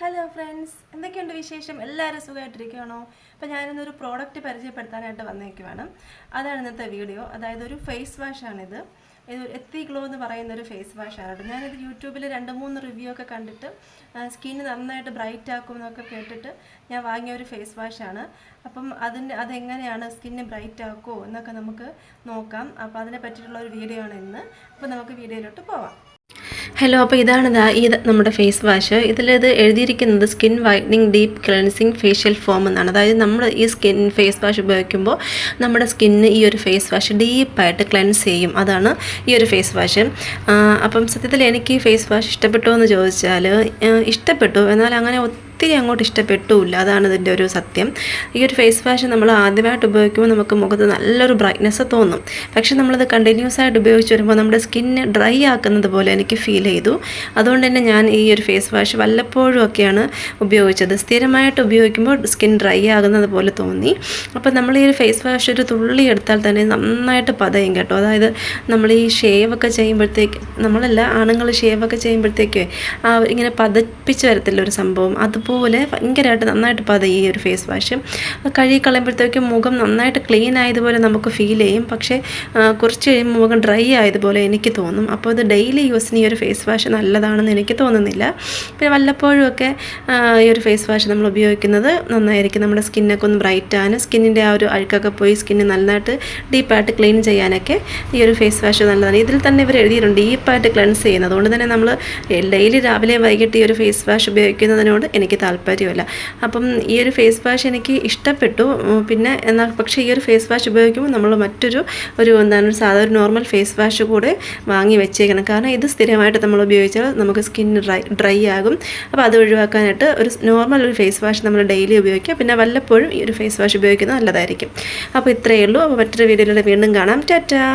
Hello friends, എന്തൊക്കെയുണ്ട് വിശേഷം? എല്ലാവരും സുഖമായിട്ടിരിക്കുകയാണോ? അപ്പോൾ ഞാനിന്നൊരു പ്രോഡക്റ്റ് പരിചയപ്പെടുത്താനായിട്ട് വന്നേക്കുവാണ്. അതാണ് ഇന്നത്തെ വീഡിയോ. അതായത് ഒരു ഫേസ് വാഷാണിത്. ഇത് എത്തി ഗ്ലോ എന്ന് പറയുന്നൊരു ഫേസ് വാഷാണ്. ഞാനിത് യൂട്യൂബിൽ 2-3 റിവ്യൂ ഒക്കെ കണ്ടിട്ട് സ്കിന്ന് നന്നായിട്ട് ബ്രൈറ്റ് ആക്കും എന്നൊക്കെ കേട്ടിട്ട് ഞാൻ വാങ്ങിയ ഒരു ഫേസ് വാഷാണ്. അപ്പം അതെങ്ങനെയാണ് സ്കിന്ന് ബ്രൈറ്റ് ആക്കുമോ എന്നൊക്കെ നമുക്ക് നോക്കാം. അപ്പോൾ അതിനെ പറ്റിയിട്ടുള്ള ഒരു വീഡിയോ ആണ് ഇന്ന്. അപ്പോൾ നമുക്ക് വീഡിയോയിലോട്ട് പോവാം. ഹലോ, അപ്പോൾ ഇതാണ് നമ്മുടെ ഫേസ് വാഷ്. ഇതിലിത് എഴുതിയിരിക്കുന്നത് skin whitening deep cleansing facial foam എന്നാണ്. അതായത് നമ്മൾ ഈ ഫേസ് വാഷ് ഉപയോഗിക്കുമ്പോൾ നമ്മുടെ സ്കിന്ന് ഈ ഒരു ഫേസ് വാഷ് ഡീപ്പായിട്ട് ക്ലെൻസ് ചെയ്യും. അതാണ് ഈ ഒരു ഫേസ് വാഷ്. അപ്പം സത്യത്തിൽ എനിക്ക് ഈ ഫേസ് വാഷ് ഇഷ്ടപ്പെട്ടോ എന്ന് ചോദിച്ചാൽ ഇഷ്ടപ്പെട്ടു, എന്നാൽ അങ്ങനെ ഒത്തിരി അങ്ങോട്ട് ഇഷ്ടപ്പെട്ടില്ല. അതാണ് ഇതിൻ്റെ ഒരു സത്യം. ഈ ഒരു ഫേസ് വാഷ് നമ്മൾ ആദ്യമായിട്ട് ഉപയോഗിക്കുമ്പോൾ നമുക്ക് മുഖത്ത് നല്ലൊരു ബ്രൈറ്റ്നെസ് തോന്നും. പക്ഷേ നമ്മളത് കണ്ടിന്യൂസ് ആയിട്ട് ഉപയോഗിച്ച് വരുമ്പോൾ നമ്മുടെ സ്കിന്ന് ഡ്രൈ ആക്കുന്നത് പോലെ എനിക്ക് ഫീൽ ചെയ്തു. അതുകൊണ്ട് തന്നെ ഞാൻ ഈ ഒരു ഫേസ് വാഷ് വല്ലപ്പോഴും ഒക്കെയാണ് ഉപയോഗിച്ചത്. സ്ഥിരമായിട്ട് ഉപയോഗിക്കുമ്പോൾ സ്കിൻ ഡ്രൈ ആകുന്നത് പോലെ തോന്നി. അപ്പോൾ നമ്മൾ ഈ ഒരു ഫേസ് വാഷ് ഒരു തുള്ളി എടുത്താൽ തന്നെ നന്നായിട്ട് പതയും കേട്ടോ. അതായത് നമ്മൾ ഈ ഷേവൊക്കെ ചെയ്യുമ്പോഴത്തേക്ക്, നമ്മളല്ല ആണുങ്ങൾ ഷേവൊക്കെ ചെയ്യുമ്പോഴത്തേക്ക് ഇങ്ങനെ പതപ്പിച്ച് വരത്തില്ല ഒരു സംഭവം, അതുപോലെ ഭയങ്കരമായിട്ട് നന്നായിട്ട് പതയും ഈ ഒരു ഫേസ് വാഷ്. കഴുകി കളയുമ്പോഴത്തേക്കും മുഖം നന്നായിട്ട് ക്ലീൻ ആയതുപോലെ നമുക്ക് ഫീൽ ചെയ്യും. പക്ഷേ കുറച്ച് കഴിയുമ്പോൾ മുഖം ഡ്രൈ ആയതുപോലെ എനിക്ക് തോന്നും. അപ്പോൾ ഇത് ഡെയിലി യൂസിന് ഈ ഒരു ഫേസ് വാഷ് നല്ലതാണെന്ന് എനിക്ക് തോന്നുന്നില്ല. പിന്നെ വല്ലപ്പോഴും ഒക്കെ ഈ ഒരു ഫേസ് വാഷ് നമ്മൾ ഉപയോഗിക്കുന്നത് നന്നായിരിക്കും. നമ്മുടെ സ്കിന്നൊക്കെ ഒന്ന് ബ്രൈറ്റ് ആകാനും സ്കിന്നിൻ്റെ ആ ഒരു അഴുക്കൊക്കെ പോയി സ്കിന്ന് നന്നായിട്ട് ഡീപ്പായിട്ട് ക്ലീൻ ചെയ്യാനൊക്കെ ഈ ഒരു ഫേസ് വാഷ് നല്ലതാണ്. ഇതിൽ തന്നെ ഇവർ എഴുതിയിട്ടുണ്ട് ഡീപ്പായിട്ട് ക്ലെൻസ് ചെയ്യുന്നത്. അതുകൊണ്ട് തന്നെ നമ്മൾ ഡെയിലി രാവിലെ വൈകിട്ട് ഈ ഒരു ഫേസ് വാഷ് ഉപയോഗിക്കുന്നതിനോട് എനിക്ക് താല്പര്യമില്ല. അപ്പം ഈ ഒരു ഫേസ് വാഷ് എനിക്ക് ഇഷ്ടപ്പെട്ടു. പിന്നെ എന്നാൽ പക്ഷേ ഈ ഒരു ഫേസ് വാഷ് ഉപയോഗിക്കുമ്പോൾ നമ്മൾ മറ്റൊരു സാധാരണ നോർമൽ ഫേസ് വാഷ് കൂടെ വാങ്ങി വെച്ചേക്കണം. കാരണം ഇത് സ്ഥിരമായിട്ട് നമ്മൾ ഉപയോഗിച്ചാൽ നമുക്ക് സ്കിന്ന് ഡ്രൈ ആകും. അപ്പോൾ അത് ഒഴിവാക്കാനായിട്ട് ഒരു നോർമൽ ഒരു ഫേസ് വാഷ് നമ്മൾ ഡെയിലി ഉപയോഗിക്കുക. പിന്നെ വല്ലപ്പോഴും ഈ ഒരു ഫേസ് വാഷ് ഉപയോഗിക്കുന്നത് നല്ലതായിരിക്കും. അപ്പോൾ ഇത്രയേ ഉള്ളൂ. അപ്പോൾ മറ്റൊരു വീഡിയോയിലൂടെ വീണ്ടും കാണാം. ടാറ്റാ.